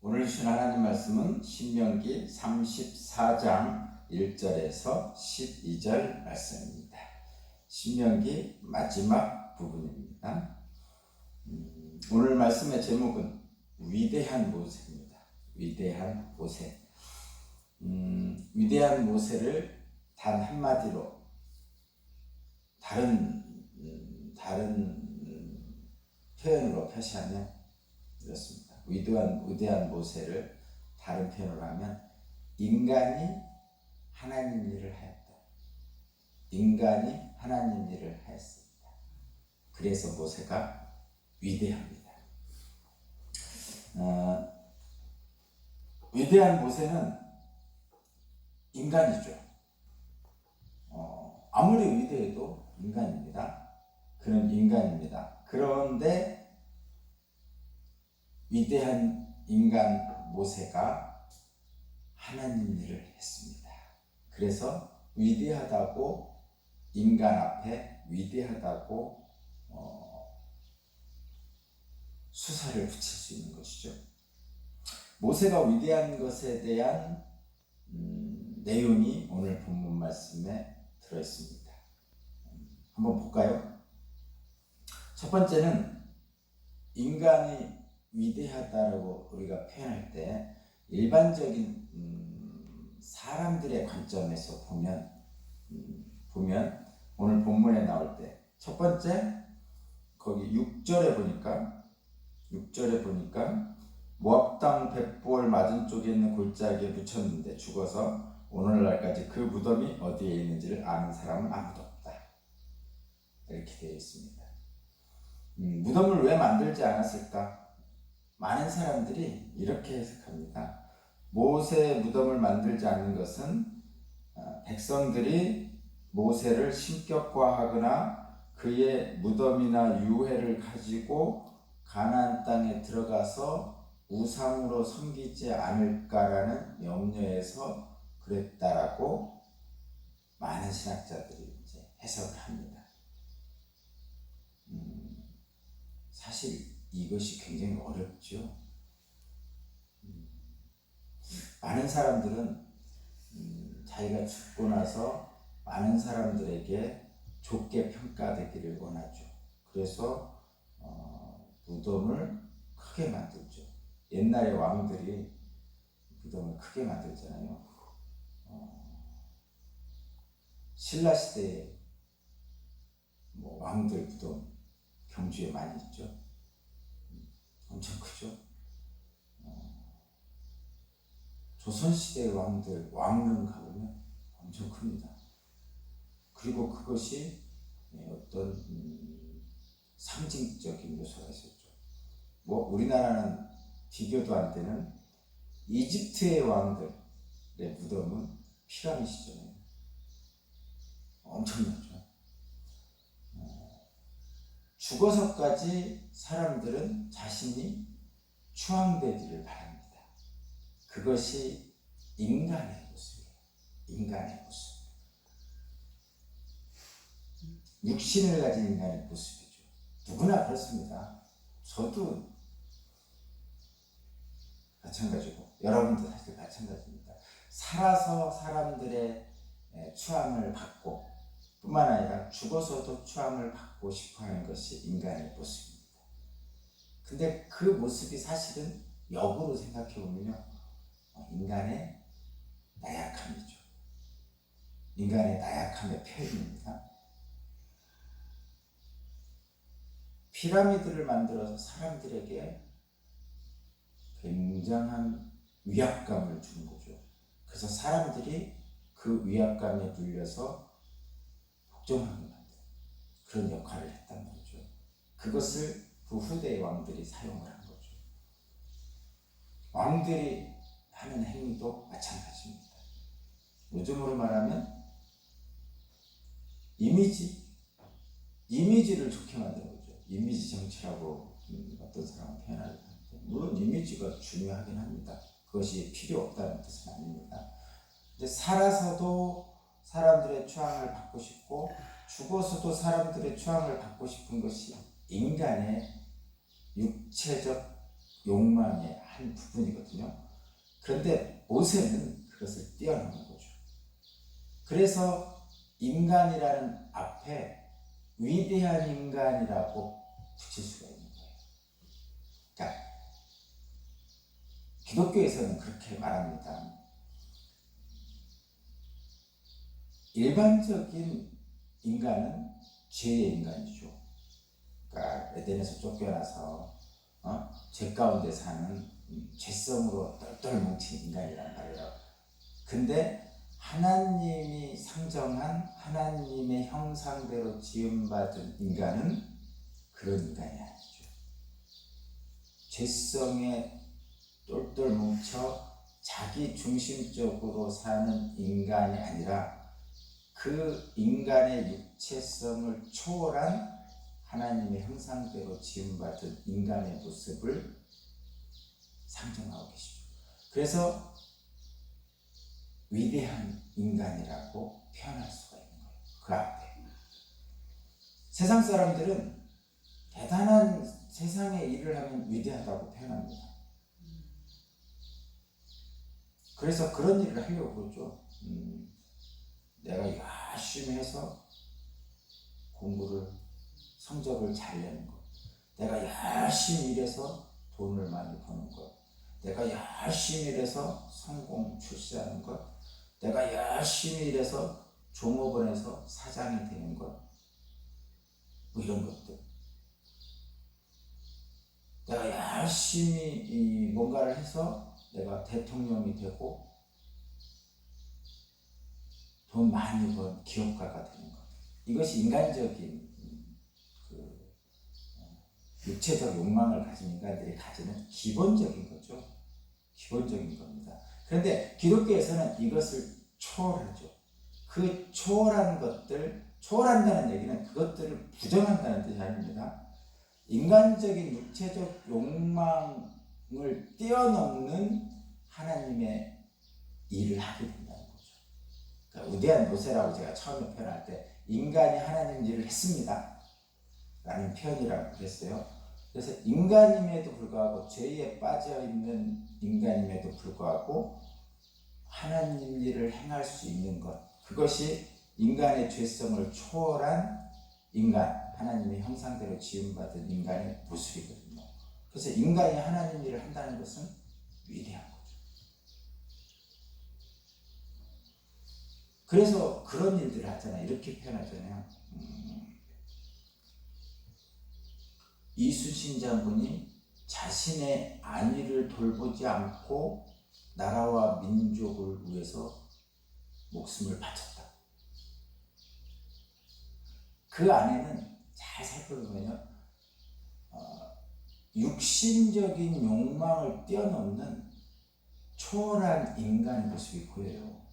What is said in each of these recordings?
오늘 주신 하나님 말씀은 신명기 34장 1절에서 12절 말씀입니다. 신명기 마지막 부분입니다. 오늘 말씀의 제목은 위대한 모세입니다. 위대한 모세. 위대한 모세를 단 한마디로 다른 표현으로 표시하면 이렇습니다. 위대한 모세를 다른 표현으로 하면 인간이 하나님 일을 하였다. 인간이 하나님 일을 하였습니다. 그래서 모세가 위대합니다. 위대한 모세는 인간이죠. 아무리 위대해도 인간입니다. 그는 인간입니다. 그런데 위대한 인간 모세가 하나님 일을 했습니다. 그래서 위대하다고, 인간 앞에 위대하다고 수사를 붙일 수 있는 것이죠. 모세가 위대한 것에 대한 내용이 오늘 본문 말씀에 들어있습니다. 한번 볼까요? 첫 번째는 인간이 위대하다고 우리가 표현할 때 일반적인 사람들의 관점에서 보면 오늘 본문에 나올 때 첫 번째 거기 6절에 보니까 모압 땅 벳보을 맞은 쪽에 있는 골짜기에 묻혔는데 죽어서 오늘날까지 그 무덤이 어디에 있는지를 아는 사람은 아무도 없다. 이렇게 되어 있습니다. 무덤을 왜 만들지 않았을까? 많은 사람들이 이렇게 해석합니다. 모세의 무덤을 만들지 않는 것은 백성들이 모세를 신격화하거나 그의 무덤이나 유해를 가지고 가나안 땅에 들어가서 우상으로 섬기지 않을까라는 염려에서 그랬다라고 많은 신학자들이 이제 해석을 합니다. 사실 이것이 굉장히 어렵죠. 많은 사람들은 자기가 죽고 나서 많은 사람들에게 좋게 평가되기를 원하죠. 그래서 무덤을 크게 만들죠. 옛날에 왕들이 무덤을 크게 만들잖아요. 신라 시대에 왕들 무덤 경주에 많이 있죠. 엄청 크죠. 조선시대의 왕들 왕릉 가보면 엄청 큽니다. 그리고 그것이 어떤 상징적인 요소가 있었죠. 우리나라는 비교도 안 되는 이집트의 왕들의 무덤은 피라미드잖아요. 엄청나죠. 죽어서까지 사람들은 자신이 추앙되기를 바랍니다. 그것이 인간의 모습이에요. 인간의 모습. 육신을 가진 인간의 모습이죠. 누구나 그렇습니다. 저도 마찬가지고 여러분도 사실 마찬가지입니다. 살아서 사람들의 추앙을 받고 뿐만 아니라 죽어서도 추앙을 받고 싶어하는 것이 인간의 모습입니다. 근데 그 모습이 사실은 역으로 생각해보면요, 인간의 나약함이죠. 인간의 나약함의 표현입니다. 피라미드를 만들어서 사람들에게 굉장한 위압감을 주는 거죠. 그래서 사람들이 그 위압감에 눌려서 복종하게 만든 그런 역할을 했단 말이죠. 그것을 그 후대의 왕들이 사용을 한 거죠. 왕들이 하는 행위도 마찬가지입니다. 요즘으로 말하면 이미지를 좋게 만드는 거죠. 이미지 정치라고 어떤 사람은 표현하기도 하는데, 물론 이미지가 중요하긴 합니다. 그것이 필요 없다는 뜻은 아닙니다. 근데 살아서도 사람들의 추앙을 받고 싶고 죽어서도 사람들의 추앙을 받고 싶은 것이 인간의 육체적 욕망의 한 부분이거든요. 그런데 모세는 그것을 뛰어넘는 거죠. 그래서 인간이라는 앞에 위대한 인간이라고 붙일 수가 있는 거예요. 그러니까 기독교에서는 그렇게 말합니다. 일반적인 인간은 죄의 인간이죠. 그러니까 에덴에서 쫓겨나서 죄 가운데 사는 죄성으로 똘똘 뭉친 인간이란 말이에요. 근데 하나님이 상정한 하나님의 형상대로 지음받은 인간은 그런 인간이 아니죠. 죄성에 똘똘 뭉쳐 자기 중심적으로 사는 인간이 아니라 그 인간의 육체성을 초월한 하나님의 형상대로 지음받은 인간의 모습을 상정하고 계시죠. 그래서 위대한 인간이라고 표현할 수가 있는 거예요. 그 앞에. 세상 사람들은 대단한 세상의 일을 하면 위대하다고 표현합니다. 그래서 그런 일을 하려고 그러죠. 내가 열심히 해서 공부를, 성적을 잘 내는 것. 내가 열심히 일해서 돈을 많이 버는 것. 내가 열심히 일해서 성공 출세하는 것. 내가 열심히 일해서 종업원에서 사장이 되는 것. 뭐 이런 것들. 내가 열심히 뭔가를 해서 내가 대통령이 되고 돈 많이 번 기업가가 되는 것. 이것이 인간적인 육체적 욕망을 가진 인간들이 가지는 기본적인 거죠. 기본적인 겁니다. 그런데 기독교에서는 이것을 초월하죠. 그 초월한 것들, 초월한다는 얘기는 그것들을 부정한다는 뜻이 아닙니다. 인간적인 육체적 욕망을 뛰어넘는 하나님의 일을 하게 된다는 거죠. 그러니까 위대한 모세라고 제가 처음에 표현할 때 인간이 하나님 일을 했습니다 라는 표현이라고 그랬어요. 그래서 인간임에도 불구하고 죄에 빠져있는 인간임에도 불구하고 하나님 일을 행할 수 있는 것, 그것이 인간의 죄성을 초월한 인간, 하나님의 형상대로 지음받은 인간의 모습이거든요. 그래서 인간이 하나님 일을 한다는 것은 위대한 거죠. 그래서 그런 일들을 하잖아요. 이렇게 표현하잖아요. 이순신 장군이 자신의 안위를 돌보지 않고 나라와 민족을 위해서 목숨을 바쳤다. 그 안에는 잘 살펴보면요, 육신적인 욕망을 뛰어넘는 초월한 인간의 모습이 보여요.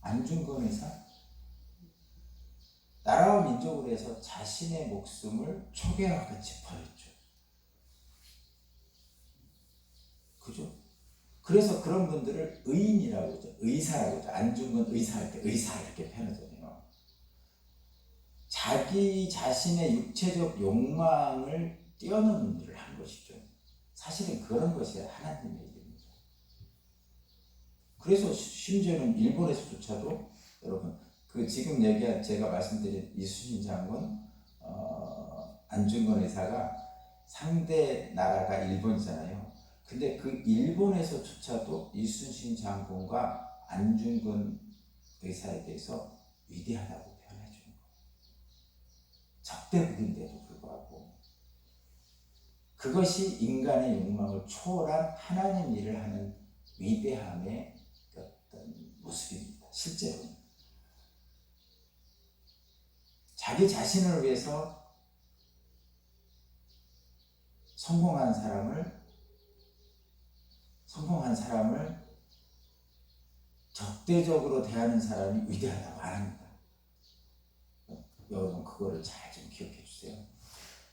안중근 의사, 나라와 민족을 위해서 자신의 목숨을 초계와 같이 버렸죠. 그죠? 그래서 그런 분들을 의인이라고 하죠. 의사라고 하죠. 안중근 의사 할 때 의사 이렇게 표현하잖아요. 자기 자신의 육체적 욕망을 뛰어넘는 일을 한 것이죠. 사실은 그런 것이 하나님의 일입니다. 그래서 심지어는 일본에서조차도 여러분 그 지금 얘기한 제가 말씀드린 이순신 장군, 안중근 의사가 상대 나라가 일본이잖아요. 근데 그 일본에서조차도 이순신 장군과 안중근 의사에 대해서 위대하다고 표현해 주는 거예요. 적대국인데도 불구하고 그것이 인간의 욕망을 초월한 하나님 일을 하는 위대함의 어떤 모습입니다. 실제로는 자기 자신을 위해서 성공한 사람을 적대적으로 대하는 사람이 위대하다고 안 합니다. 여러분 그거를 잘 좀 기억해 주세요.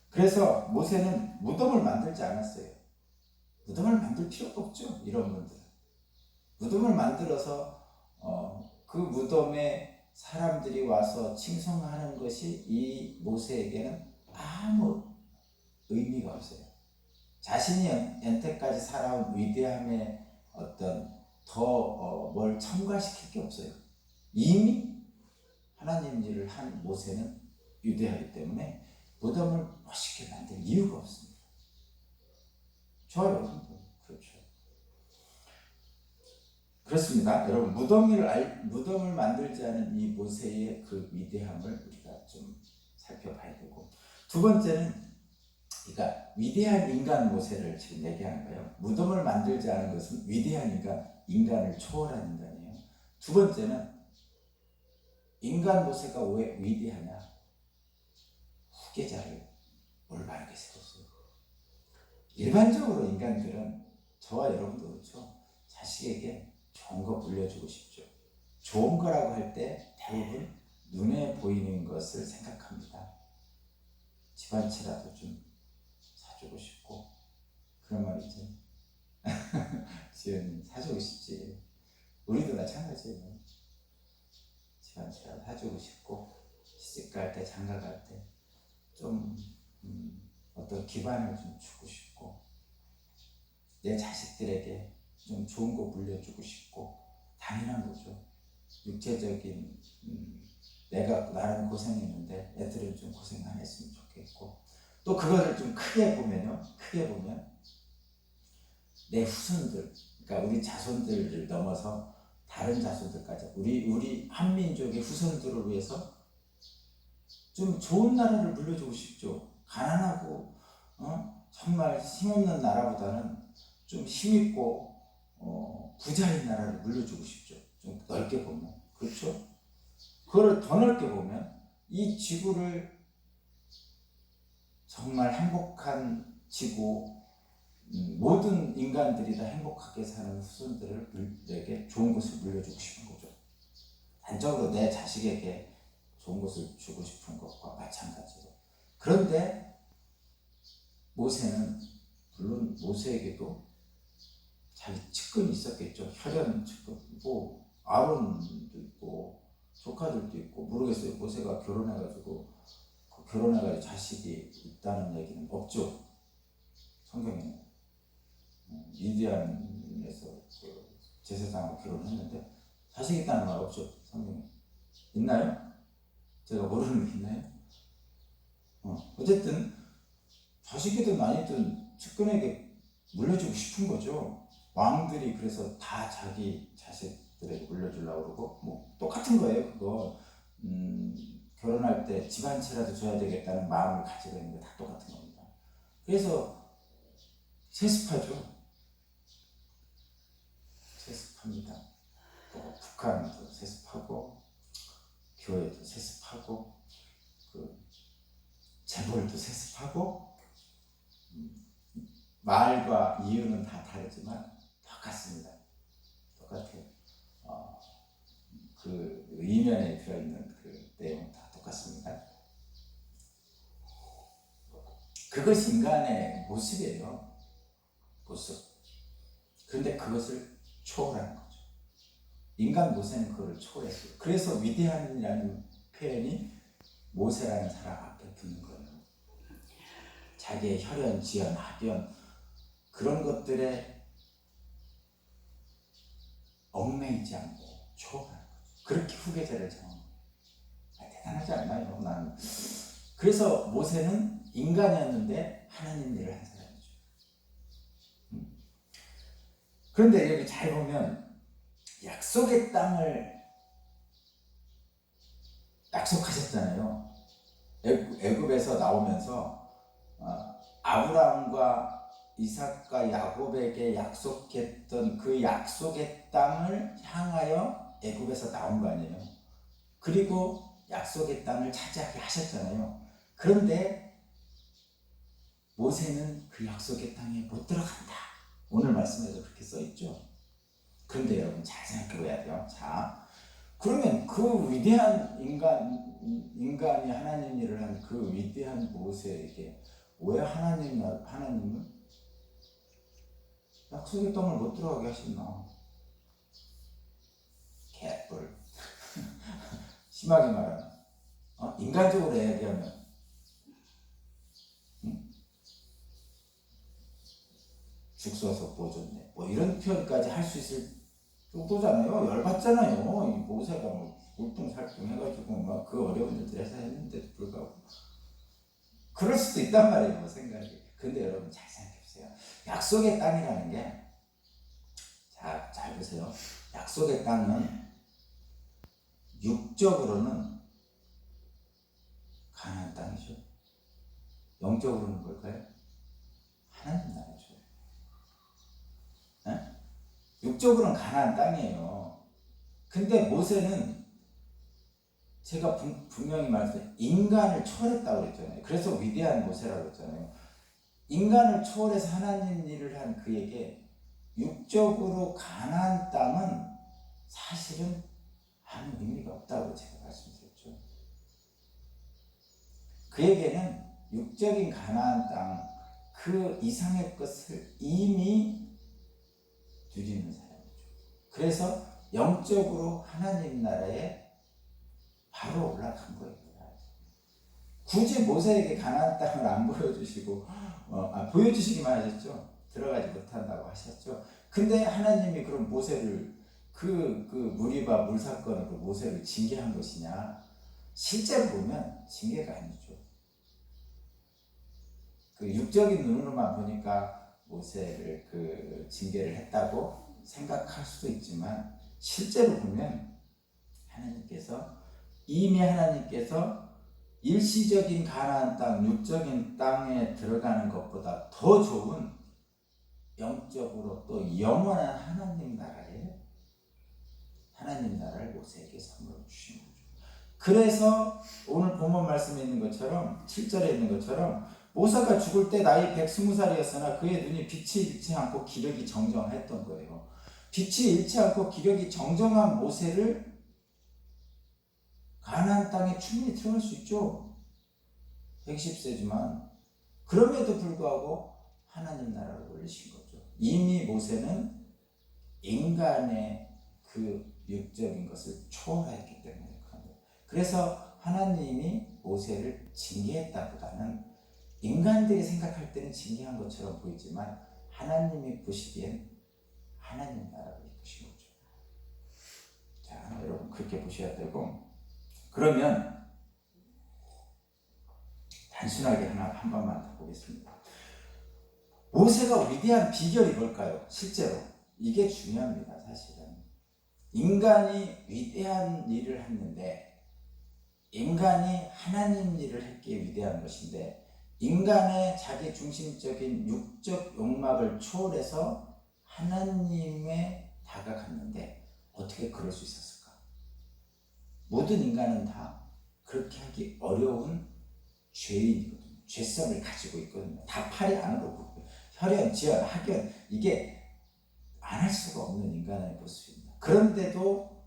그래서 모세는 무덤을 만들지 않았어요. 무덤을 만들 필요도 없죠. 이런 분들은 무덤을 만들어서 그 무덤에 사람들이 와서 칭송하는 것이 이 모세에게는 아무 의미가 없어요. 자신이 연태까지 살아온 위대함의 어떤 더 뭘 첨가시킬 게 없어요. 이미 하나님 일을 한 모세는 위대하기 때문에 무덤을 멋있게 만들 이유가 없습니다. 좋아요, 여러분. 그렇죠. 그렇습니다. 여러분, 무덤을 만들지 않은 이 모세의 그 위대함을 우리가 좀 살펴봐야 되고, 두 번째는 그러니까 위대한 인간 모세를 지금 얘기하는 거예요. 무덤을 만들지 않은 것은 위대한 인간을 초월한 인간이에요. 두 번째는 인간 모세가 왜 위대하냐? 후계자를 올바르게 세웠어요. 일반적으로 인간들은 저와 여러분도 그렇죠. 자식에게 좋은 거 물려주고 싶죠. 좋은 거라고 할 때 대부분 눈에 보이는 것을 생각합니다. 집안채라도 좀 사주고 싶고 그런 말이지. 지은이 사주고 싶지. 우리도 마찬가지예요. 집안채라도 사주고 싶고 시집갈 때 장가갈 때 좀 어떤 기반을 좀 주고 싶고 내 자식들에게 좀 좋은 거 물려주고 싶고 당연한 거죠. 육체적인 나는 고생했는데 애들은 좀 고생 안 했으면 좋겠고 또 그거를 좀 크게 보면 내 후손들 그러니까 우리 자손들을 넘어서 다른 자손들까지 우리 한민족의 후손들을 위해서 좀 좋은 나라를 물려주고 싶죠. 가난하고 정말 힘없는 나라보다는 좀 힘있고 부자인 나라를 물려주고 싶죠. 좀 넓게 보면 그렇죠. 그걸 더 넓게 보면 이 지구를 정말 행복한 지구 모든 인간들이 다 행복하게 사는 후손들에게 좋은 것을 물려주고 싶은 거죠. 단적으로 내 자식에게 좋은 것을 주고 싶은 것과 마찬가지로. 그런데 모세는 물론 모세에게도 자기 측근이 있었겠죠. 혈연 측근, 뭐 아론도 있고 조카들도 있고 모르겠어요. 모세가 결혼해가지고 자식이 있다는 얘기는 없죠. 성경에는 미디안에서 그 제사장하고 결혼했는데 자식 있다는 말 없죠. 성경에 있나요? 제가 모르는 게 있나요? 어쨌든 자식이든 아니든 측근에게 물려주고 싶은 거죠. 왕들이 그래서 다 자기 자식들에게 물려주려고 그러고 뭐 똑같은 거예요. 그거 결혼할 때 집 한 채라도 줘야 되겠다는 마음을 가지고 있는 게 다 똑같은 겁니다. 그래서 세습하죠. 세습합니다. 또 북한도 세습하고 교회도 세습하고 그 재벌도 세습하고 말과 이유는 다 다르지만 똑같습니다. 똑같아요. 그 이면에 들어있는 그 내용은 다 똑같습니다. 그것이 인간의 모습이에요. 모습. 그런데 그것을 초월하는 거죠. 인간 모세는 그걸 초월했어요. 그래서 위대한이라는 표현이 모세라는 사람 앞에 붙는 거예요. 자기의 혈연, 지연, 학연 그런 것들에 얽매이지 않고 초월하는 거죠. 그렇게 후계자를 정한 거예요. 대단하지 않나요? 나는. 그래서 모세는 인간이었는데 하나님 일을 한 사람이죠. 그런데 여기 잘 보면 약속의 땅을 약속하셨잖아요. 애굽에서 나오면서 아브라함과 이삭과 야곱에게 약속했던 그 약속의 땅을 향하여 애굽에서 나온 거 아니에요. 그리고 약속의 땅을 차지하게 하셨잖아요. 그런데 모세는 그 약속의 땅에 못 들어간다. 오늘 말씀에도 그렇게 써있죠. 그런데 여러분 잘 생각해 봐야 돼요. 자, 그러면 그 위대한 인간이 하나님 일을 한 그 위대한 모세에게 왜 하나님은 약속의 땅을 못 들어가게 하셨나? 개뿔. 심하게 말하면 인간적으로 얘기하면 죽서서 보존네 뭐 이런 표현까지 할 수 있을 정도잖아요. 열받잖아요. 이 모세가 뭐 울퉁살퉁 해가지고 막 그 어려운 일들 해서 했는데도 불구하고 그럴 수도 있단 말이에요. 뭐 생각이. 근데 여러분 잘 생각해보세요. 약속의 땅이라는 게 잘 보세요. 약속의 땅은 육적으로는 가나안 땅이죠. 영적으로는 뭘까요? 하나님 나라죠. 네? 육적으로는 가나안 땅이에요. 근데 모세는 제가 분명히 말했어요. 인간을 초월했다고 그랬잖아요. 그래서 위대한 모세라고 했잖아요. 인간을 초월해서 하나님 일을 한 그에게 육적으로 가나안 땅은 사실은 아무 의미가 없다고 제가 말씀드렸죠. 그에게는 육적인 가나안 땅 그 이상의 것을 이미 누리는 사람이죠. 그래서 영적으로 하나님 나라에 바로 올라간 거예요. 굳이 모세에게 가나안 땅을 안 보여주시고 보여주시기만 하셨죠. 들어가지 못한다고 하셨죠. 근데 하나님이 그럼 모세를 그 무리바 물 사건으로 모세를 징계한 것이냐? 실제로 보면 징계가 아니죠. 그 육적인 눈으로만 보니까 모세를 그 징계를 했다고 생각할 수도 있지만 실제로 보면 이미 하나님께서 일시적인 가나안 땅, 육적인 땅에 들어가는 것보다 더 좋은 영적으로 또 영원한 하나님 나라를 모세에게 선물로 주신 거죠. 그래서 오늘 본문 말씀에 있는 것처럼 7절에 있는 것처럼 모세가 죽을 때 나이 120살이었으나 그의 눈이 빛이 잃지 않고 기력이 정정했던 거예요. 빛이 잃지 않고 기력이 정정한 모세를 가나안 땅에 충분히 들어갈 수 있죠. 110세지만 그럼에도 불구하고 하나님 나라로 올리신 거죠. 이미 모세는 인간의 그 육적인 것을 초월했기 때문에 그런 거예요. 그래서 하나님이 모세를 징계했다보다는 인간들이 생각할 때는 징계한 것처럼 보이지만 하나님이 보시기엔 하나님 나라로 이끄신 거죠. 자, 여러분 그렇게 보셔야 되고, 그러면 단순하게 한 번만 더 보겠습니다. 모세가 위대한 비결이 뭘까요? 실제로 이게 중요합니다. 사실은 인간이 위대한 일을 했는데, 인간이 하나님 일을 했기에 위대한 것인데, 인간의 자기 중심적인 육적 욕망을 초월해서 하나님에 다가갔는데 어떻게 그럴 수 있었을까? 모든 인간은 다 그렇게 하기 어려운 죄인이거든요. 죄성을 가지고 있거든요. 다 팔이 안으로 굽고 혈연, 지연, 학연, 이게 안 할 수가 없는 인간의 모습입니다. 그런데도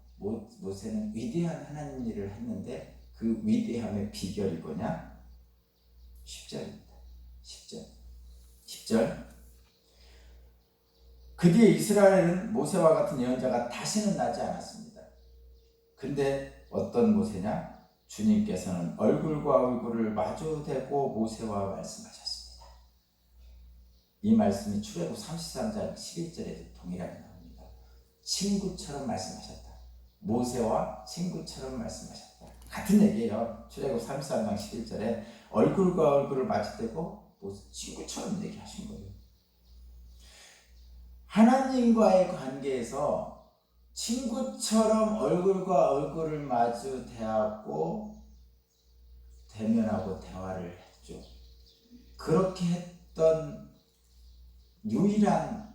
모세는 위대한 하나님 일을 했는데 그 위대함의 비결이 뭐냐? 10절입니다. 10절. 그 뒤에 이스라엘은 모세와 같은 예언자가 다시는 나지 않았습니다. 근데 어떤 모세냐? 주님께서는 얼굴과 얼굴을 마주대고 모세와 말씀하셨습니다. 이 말씀이 출애굽 33장 11절에도 동일하게 나옵니다. 친구처럼 말씀하셨다. 모세와 친구처럼 말씀하셨다. 같은 얘기예요. 출애굽 33장 11절에 얼굴과 얼굴을 마주대고 친구처럼 얘기하신 거예요. 하나님과의 관계에서 친구처럼 얼굴과 얼굴을 마주 대면하고 대화를 했죠. 그렇게 했던 유일한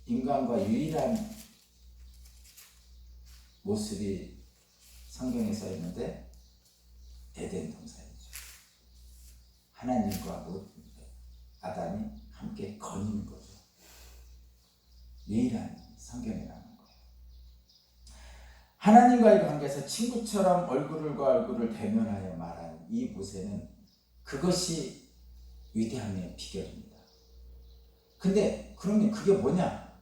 인간과 유일한 모습이 성경에 써 있는데 에덴 동산이죠. 하나님과 아담이 함께 거니는 거죠. 유일한 성경에 나오는 거예요. 하나님과의 관계에서 친구처럼 얼굴과 얼굴을 대면하여 말하는 이 모세는 그것이 위대함의 비결입니다. 근데 그러면 그게 뭐냐?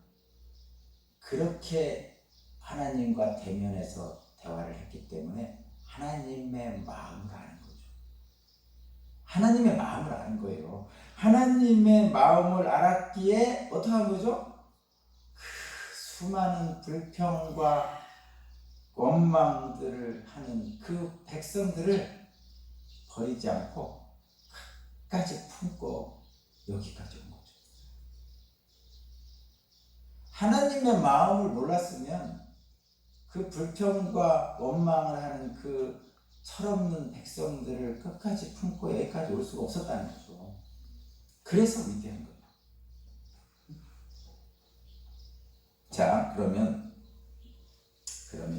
그렇게 하나님과 대면해서 대화를 했기 때문에 하나님의 마음을 아는 거죠. 하나님의 마음을 아는 거예요. 하나님의 마음을 알았기에 어떻게 한 거죠? 수많은 불평과 원망들을 하는 그 백성들을 버리지 않고 끝까지 품고 여기까지 온 거죠. 하나님의 마음을 몰랐으면 그 불평과 원망을 하는 그 철없는 백성들을 끝까지 품고 여기까지 올 수가 없었다는 거죠. 그래서 위대한 거예요. 자, 그러면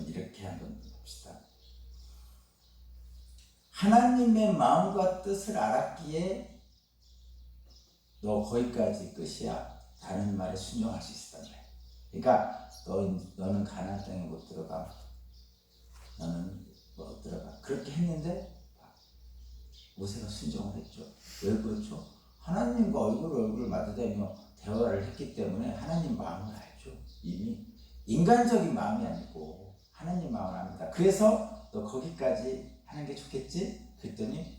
이렇게 한번 봅시다. 하나님의 마음과 뜻을 알았기에 너 거기까지 끝이야 라는 말에 순종할 수 있었단 말이야. 그러니까 너는 가나안 땅에 못 들어가. 너는 못 들어가. 그렇게 했는데 모세가 순종을 했죠. 왜 그렇죠? 하나님과 얼굴을 마주대며 대화를 했기 때문에 하나님 마음을 알죠. 이미 인간적인 마음이 아니고 하나님 마음을 압니다. 그래서 너 거기까지 하는 게 좋겠지? 그랬더니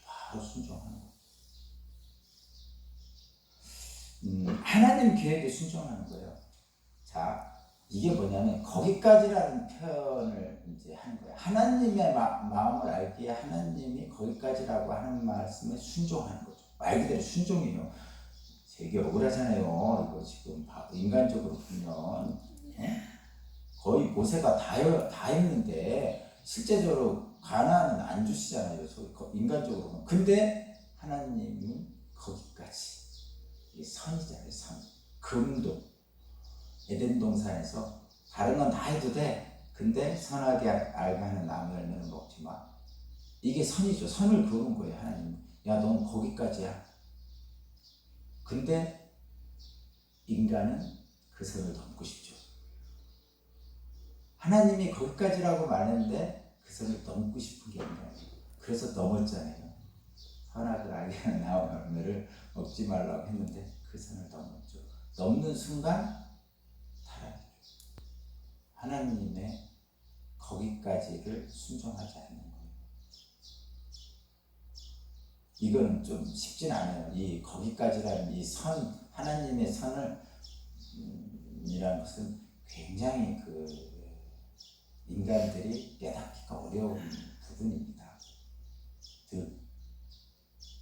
바로 순종하는 거예요. 하나님 계획에 순종하는 거예요. 자, 이게 뭐냐면 거기까지라는 표현을 이제 하는 거예요. 하나님의 마음을 알기에 하나님이 거기까지라고 하는 말씀에 순종하는 거죠. 말 그대로 순종이에요. 되게 억울하잖아요. 이거 지금 인간적으로 보면 거의 모세가 다 했는데 실제적으로 가나안은 안 주시잖아요. 인간적으로. 근데 하나님은 거기까지. 선이잖아요. 선. 금도 에덴 동산에서 다른 건 다 해도 돼. 근데 선하게 알게 하는 나무 열매는 먹지 마. 이게 선이죠. 선을 그은 거예요. 하나님. 야, 넌 거기까지야. 근데 인간은 그 선을 넘고 싶죠. 하나님이 거기까지라고 말했는데 그 선을 넘고 싶은 게 인간이에요. 그래서 넘었잖아요. 선악을 알게 하는 나무 열매를 먹지 말라고 했는데 그 선을 넘었죠. 넘는 순간 하나님의 거기까지를 순종하지 않는 거예요. 이건 좀 쉽진 않아요. 이 거기까지라는 이 선, 하나님의 선을 이라는 것은 굉장히 인간들이 깨닫기가 어려운 부분입니다.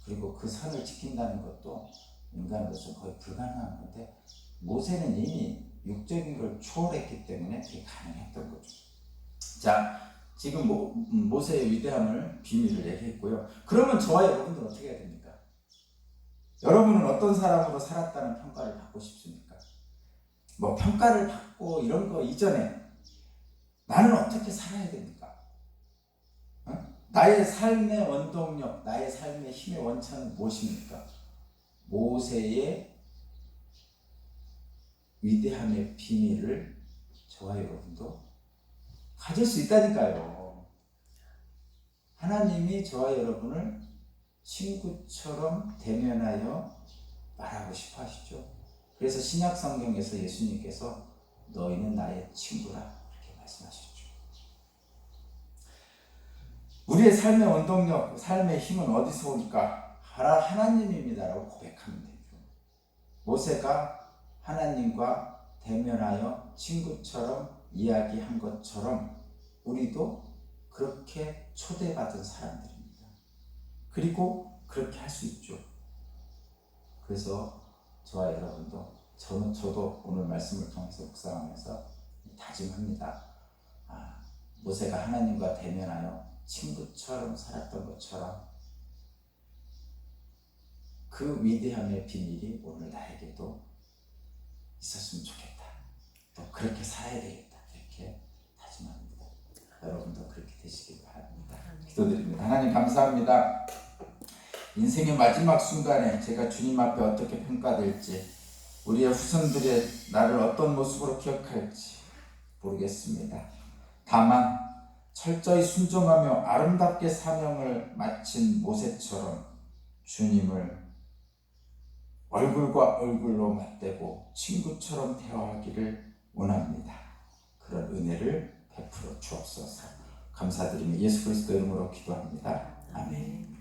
그리고 그 선을 지킨다는 것도 인간으로서 거의 불가능한 건데 모세는 이미 육적인 걸 초월했기 때문에 그게 가능했던 거죠. 자, 지금 모세의 위대함을 비밀을 얘기했고요. 그러면 저와 여러분들은 어떻게 해야 됩니까? 여러분은 어떤 사람으로 살았다는 평가를 받고 싶습니까? 평가를 받고 이런 거 이전에 나는 어떻게 살아야 됩니까? 나의 삶의 원동력, 나의 삶의 힘의 원천은 무엇입니까? 모세의 위대함의 비밀을 저와 여러분도 가질 수 있다니까요. 하나님이 저와 여러분을 친구처럼 대면하여 말하고 싶어 하시죠. 그래서 신약 성경에서 예수님께서 너희는 나의 친구라 이렇게 말씀하셨죠. 우리의 삶의 원동력, 삶의 힘은 어디서 올까? 하나님입니다라고 고백하면 되죠. 모세가 하나님과 대면하여 친구처럼 이야기한 것처럼 우리도 그렇게 초대받은 사람들입니다. 그리고 그렇게 할 수 있죠. 그래서 저와 여러분도 저도 오늘 말씀을 통해서 묵상하면서 다짐합니다. 모세가 하나님과 대면하여 친구처럼 살았던 것처럼 그 위대함의 비밀이 오늘 나에게도 있었으면 좋겠다. 또 그렇게 살아야 되겠다. 이렇게 다짐합니다. 여러분도 그렇게 되시길 바랍니다. 기도드립니다. 하나님 감사합니다. 인생의 마지막 순간에 제가 주님 앞에 어떻게 평가될지, 우리의 후손들의 나를 어떤 모습으로 기억할지 모르겠습니다. 다만 철저히 순종하며 아름답게 사명을 마친 모세처럼 주님을 얼굴과 얼굴로 맞대고 친구처럼 대화하기를 원합니다. 그런 은혜를 베풀어 주옵소서. 감사드리며 예수 그리스도 이름으로 기도합니다. 아멘.